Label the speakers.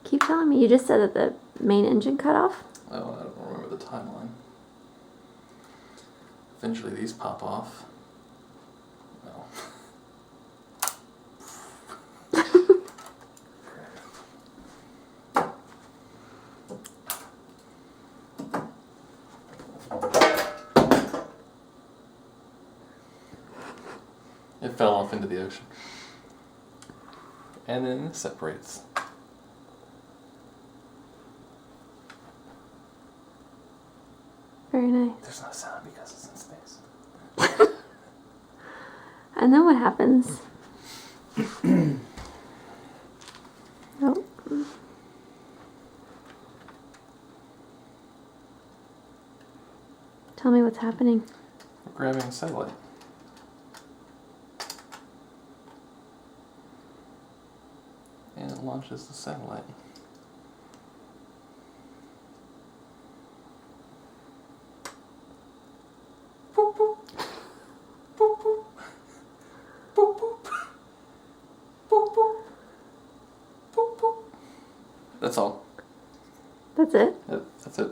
Speaker 1: Keep telling me. You just said that the main engine cut off?
Speaker 2: Oh, I don't remember the timeline. Eventually these pop off. Well. It fell off into the ocean. And then it separates.
Speaker 1: Very nice.
Speaker 2: There's no sound because it's in space.
Speaker 1: I know what happens. Oh. Tell me what's happening.
Speaker 2: We're grabbing a satellite. And it launches the satellite. Boop, boop. Boop, boop. Boop, boop. Boop, boop. Boop, boop. That's all.
Speaker 1: That's it?
Speaker 2: Yep, that's it.